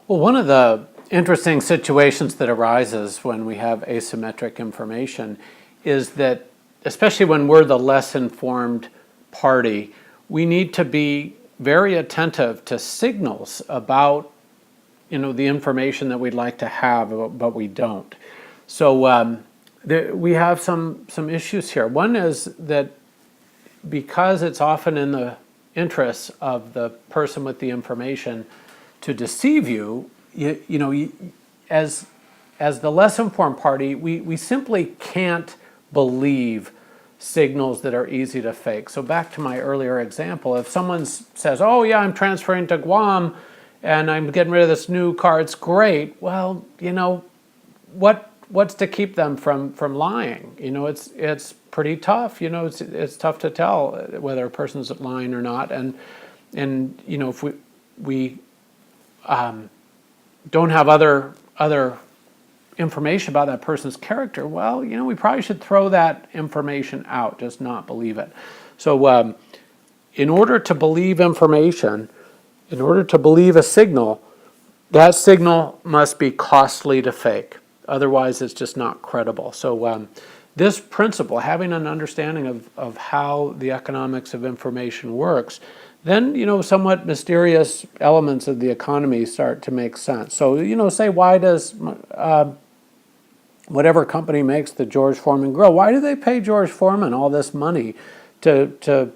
Well, one of the interesting situations that arises when we have asymmetric information is that, especially when we're the less informed party, we need to be very attentive to signals about, the information that we'd like to have, but we don't. So we have some issues here. One is that because it's often in the interests of the person with the information to deceive you, as the less informed party, we simply can't believe signals that are easy to fake. So back to my earlier example, if someone says, "Oh yeah, I'm transferring to Guam and I'm getting rid of this new car, it's great," well, what's to keep them from lying? It's pretty tough. It's tough to tell whether a person's lying or not. And if we don't have other information about that person's character, well, we probably should throw that information out, just not believe it. So in order to believe information, in order to believe a signal, that signal must be costly to fake. Otherwise, it's just not credible. So this principle, having an understanding of how the economics of information works, then, somewhat mysterious elements of the economy start to make sense. So, say, why does whatever company makes the George Foreman grill, why do they pay George Foreman all this money to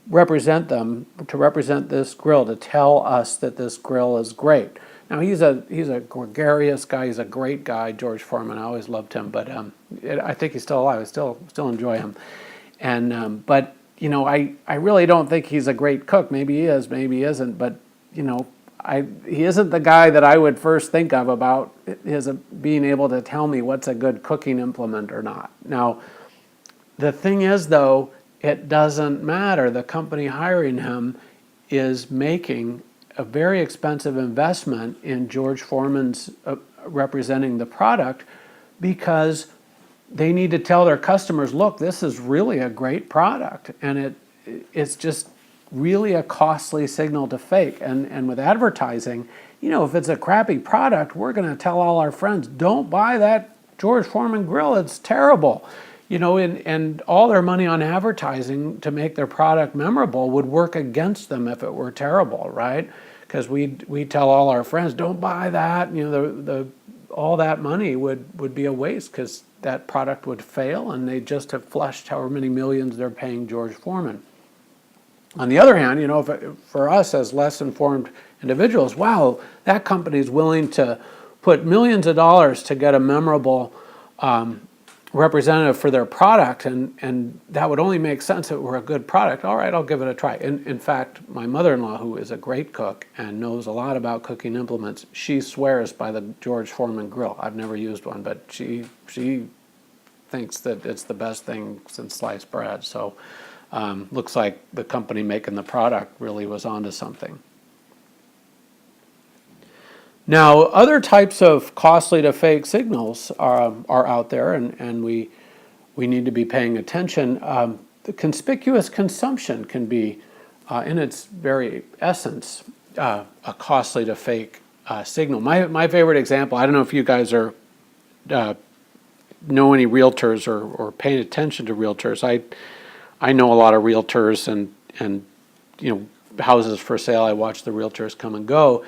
represent them, to represent this grill, to tell us that this grill is great? Now, he's a gregarious guy. He's a great guy, George Foreman. I always loved him, but I think he's still alive. I still enjoy him. And but I really don't think he's a great cook. Maybe he is, maybe he isn't. But he isn't the guy that I would first think of about his being able to tell me what's a good cooking implement or not. Now, the thing is, though, it doesn't matter. The company hiring him is making a very expensive investment in George Foreman's representing the product, because they need to tell their customers, look, this is really a great product, and it's just really a costly signal to fake. And with advertising, if it's a crappy product, we're going to tell all our friends, don't buy that George Foreman grill, it's terrible. And all their money on advertising to make their product memorable would work against them if it were terrible, right? Because we tell all our friends, don't buy that. All that money would be a waste, because that product would fail and they just have flushed however many millions they're paying George Foreman. On the other hand, for us as less informed individuals, wow, that company is willing to put millions of dollars to get a memorable representative for their product, and that would only make sense if it were a good product. All right, I'll give it a try. In fact, my mother-in-law, who is a great cook and knows a lot about cooking implements, she swears by the George Foreman grill. I've never used one, but she thinks that it's the best thing since sliced bread. So looks like the company making the product really was onto something. Now, other types of costly to fake signals are out there, and we need to be paying attention. The conspicuous consumption can be, in its very essence, a costly to fake signal. My favorite example, I don't know if you guys know any realtors or paying attention to realtors. I know a lot of realtors and houses for sale. I watch the realtors come and go.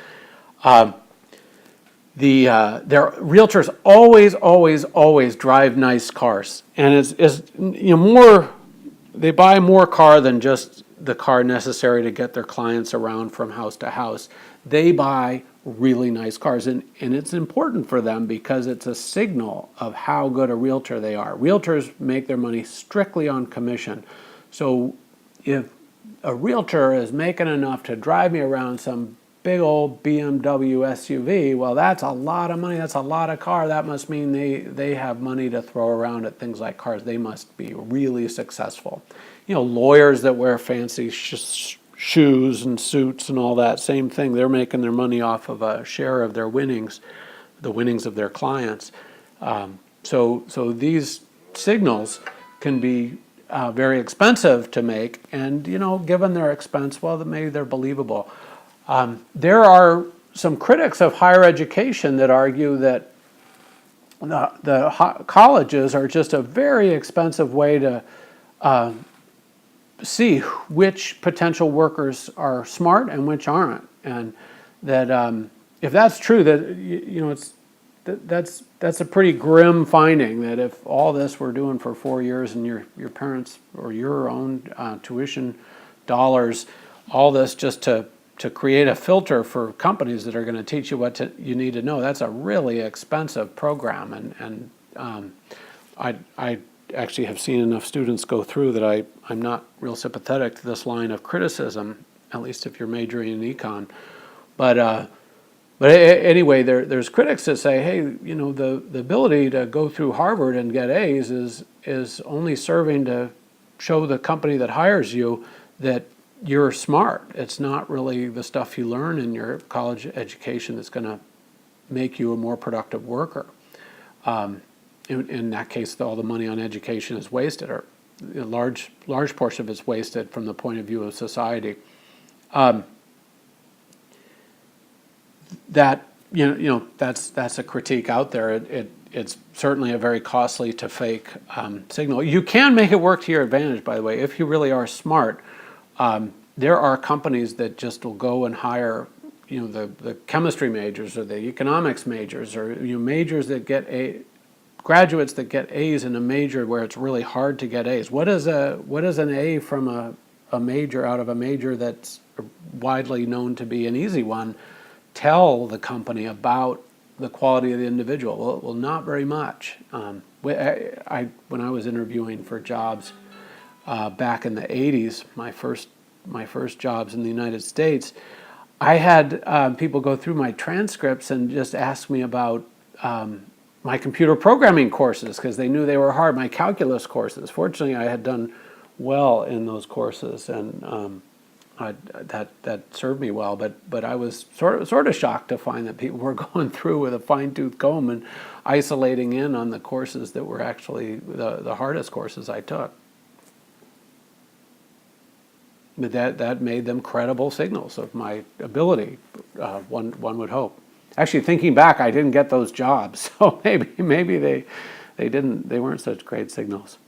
Their realtors always drive nice cars, and they buy more car than just the car necessary to get their clients around from house to house. They buy really nice cars, and it's important for them because it's a signal of how good a realtor they are. Realtors make their money strictly on commission. So if a realtor is making enough to drive me around some big old BMW SUV, well, that's a lot of money. That's a lot of car. That must mean they have money to throw around at things like cars. They must be really successful. Lawyers that wear fancy shoes and suits and all that, same thing. They're making their money off of a share of their winnings, the winnings of their clients. So these signals can be very expensive to make, and given their expense, well, maybe they're believable. There are some critics of higher education that argue that colleges are just a very expensive way to see which potential workers are smart and which aren't, and that if that's true, that that's a pretty grim finding. That if all this we're doing for 4 years and your parents or your own tuition dollars, all this just to create a filter for companies that are going to teach you what you need to know, that's a really expensive program. And I actually have seen enough students go through that I'm not real sympathetic to this line of criticism, at least if you're majoring in econ. But anyway, there's critics that say, hey, the ability to go through Harvard and get A's is only serving to show the company that hires you that you're smart. It's not really the stuff you learn in your college education that's going to make you a more productive worker. In that case, all the money on education is wasted, or a large portion of it's wasted from the point of view of society. That's a critique out there. It's certainly a very costly to fake signal. You can make it work to your advantage, by the way, if you really are smart. There are companies that just will go and hire, the chemistry majors or the economics majors, or majors that get graduates that get A's in a major where it's really hard to get A's. What is an A from a major out of a major that's widely known to be an easy one tell the company about the quality of the individual? Well, not very much. When I was interviewing for jobs back in the 80s, my first jobs in the United States, I had people go through my transcripts and just ask me about my computer programming courses, because they knew they were hard, my calculus courses. Fortunately, I had done well in those courses, and that served me well. But I was sort of shocked to find that people were going through with a fine-tooth comb and isolating in on the courses that were actually the hardest courses I took. But that made them credible signals of my ability, one would hope. Actually, thinking back, I didn't get those jobs, so maybe they weren't such great signals.